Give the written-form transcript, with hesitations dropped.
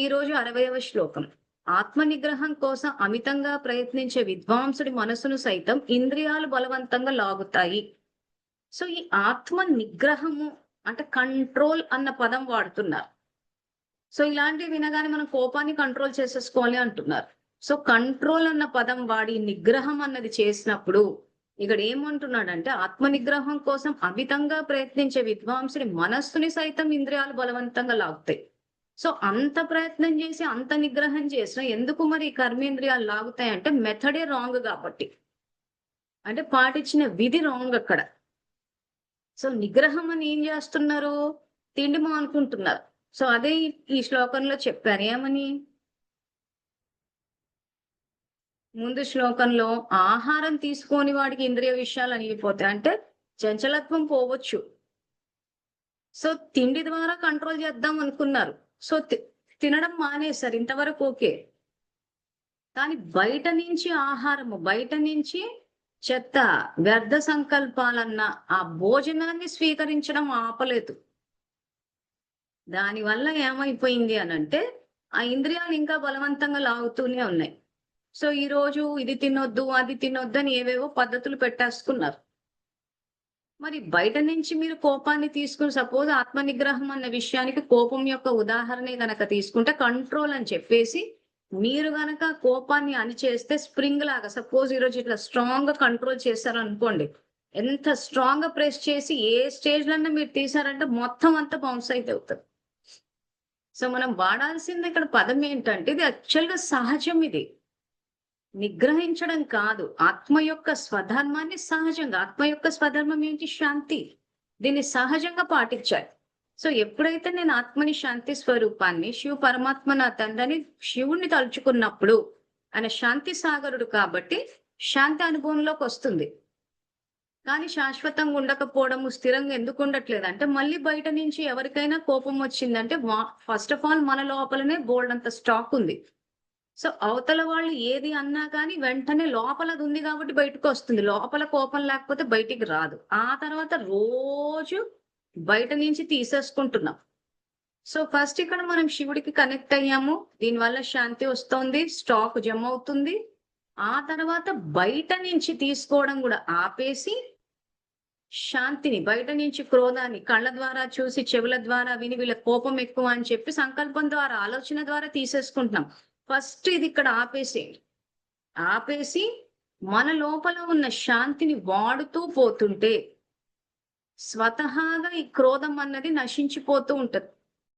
ఈరోజు 60వ శ్లోకం. ఆత్మ నిగ్రహం కోసం అమితంగా ప్రయత్నించే విద్వాంసుడి మనసును సైతం ఇంద్రియాలు బలవంతంగా లాగుతాయి. సో, ఈ ఆత్మ నిగ్రహము అంటే కంట్రోల్ అన్న పదం వాడుతున్నారు. సో, ఇలాంటివి వినగానే మనం కోపాన్ని కంట్రోల్ చేసేసుకోవాలి అంటున్నారు. సో, కంట్రోల్ అన్న పదం వాడి నిగ్రహం అన్నది చేసినప్పుడు ఇక్కడ ఏమంటున్నాడంటే ఆత్మ నిగ్రహం కోసం అమితంగా ప్రయత్నించే విద్వాంసుడి మనస్సుని సైతం ఇంద్రియాలు బలవంతంగా లాగుతాయి. సో, అంత ప్రయత్నం చేసి, అంత నిగ్రహం చేసినా ఎందుకు మరి ఈ కర్మేంద్రియాలు లాగుతాయంటే మెథడే రాంగ్ కాబట్టి. అంటే పాటించిన విధి రాంగ్ అక్కడ. సో, నిగ్రహం అని ఏం చేస్తున్నారు? తిండి మానుకుంటున్నారు. సో, అదే ఈ శ్లోకంలో చెప్పారు. ఏమని? ముందు శ్లోకంలో ఆహారం తీసుకోని వాడికి ఇంద్రియ విషయాలు అణిగిపోతాయి. అంటే చంచలత్వం పోవచ్చు. సో, తిండి ద్వారా కంట్రోల్ చేద్దాం అనుకున్నారు. సో, తినడం మానేశారు. ఇంతవరకు ఓకే. కానీ బయట నుంచి ఆహారము, బయట నుంచి చెత్త, వ్యర్థ సంకల్పాలన్న ఆ భోజనాన్ని స్వీకరించడం ఆపలేదు. దానివల్ల ఏమైపోయింది అనంటే, ఆ ఇంద్రియాలు ఇంకా బలవంతంగా లాగుతూనే ఉన్నాయి. సో, ఈరోజు ఇది తినొద్దు, అది తినొద్దు అని ఏవేవో పద్ధతులు పెట్టేసుకున్నారు. మరి బయట నుంచి మీరు కోపాన్ని తీసుకొని సపోజ్ ఆత్మ నిగ్రహం అన్న విషయానికి కోపం యొక్క ఉదాహరణే గనక తీసుకుంటే కంట్రోల్ అని చెప్పేసి మీరు గనక కోపాన్ని అణిచేస్తే స్ప్రింగ్ లాగా సపోజ్ ఈరోజు ఇట్లా స్ట్రాంగ్ గా కంట్రోల్ చేశారనుకోండి. ఎంత స్ట్రాంగ్ గా ప్రెస్ చేసి ఏ స్టేజ్ లన్నా మీరు తీసారంటే మొత్తం అంతా బౌన్స్ అయితే అవుతుంది. సో మనం వాడాల్సింది ఇక్కడ పదం ఏంటంటే ఇది యాక్చువల్ గా సహజం ఇది. నిగ్రహించడం కాదు. ఆత్మ యొక్క స్వధర్మాన్ని సహజంగా ఆత్మ యొక్క స్వధర్మం ఏంటి? శాంతి. దీన్ని సహజంగా పాటించాలి. సో ఎప్పుడైతే నేను ఆత్మని శాంతి స్వరూపాన్ని శివ పరమాత్మ నా తండ్రిని శివుణ్ణి తలుచుకున్నప్పుడు ఆయన శాంతి సాగరుడు కాబట్టి శాంతి అనుభవంలోకి వస్తుంది. కానీ శాశ్వతంగా ఉండకపోవడము స్థిరంగా ఎందుకు ఉండట్లేదు అంటే మళ్ళీ బయట నుంచి ఎవరికైనా కోపం వచ్చిందంటే ఫస్ట్ ఆఫ్ ఆల్ మన లోపలనే బోల్డ్ అంత స్టాక్ ఉంది. సో అవతల వాళ్ళు ఏది అన్నా కానీ వెంటనే లోపలది ఉంది కాబట్టి బయటకు వస్తుంది. లోపల కోపం లేకపోతే బయటికి రాదు. ఆ తర్వాత రోజు బయట నుంచి తీసేసుకుంటున్నాం. సో ఫస్ట్ ఇక్కడ మనం శివుడికి కనెక్ట్ అయ్యాము. దీనివల్ల శాంతి వస్తుంది. స్టాక్ జమ అవుతుంది. ఆ తర్వాత బయట నుంచి తీసుకోవడం కూడా ఆపేసి శాంతిని బయట నుంచి క్రోధాన్ని కళ్ళ ద్వారా చూసి చెవుల ద్వారా విని వీళ్ళ కోపం ఎక్కువ అని చెప్పి సంకల్పం ద్వారా ఆలోచన ద్వారా తీసేసుకుంటున్నాం. ఫస్ట్ ఇది ఇక్కడ ఆపేసి మన లోపల ఉన్న శాంతిని వాడుతూ పోతుంటే స్వతహాగా ఈ క్రోధం అన్నది నశించిపోతూ ఉంటది.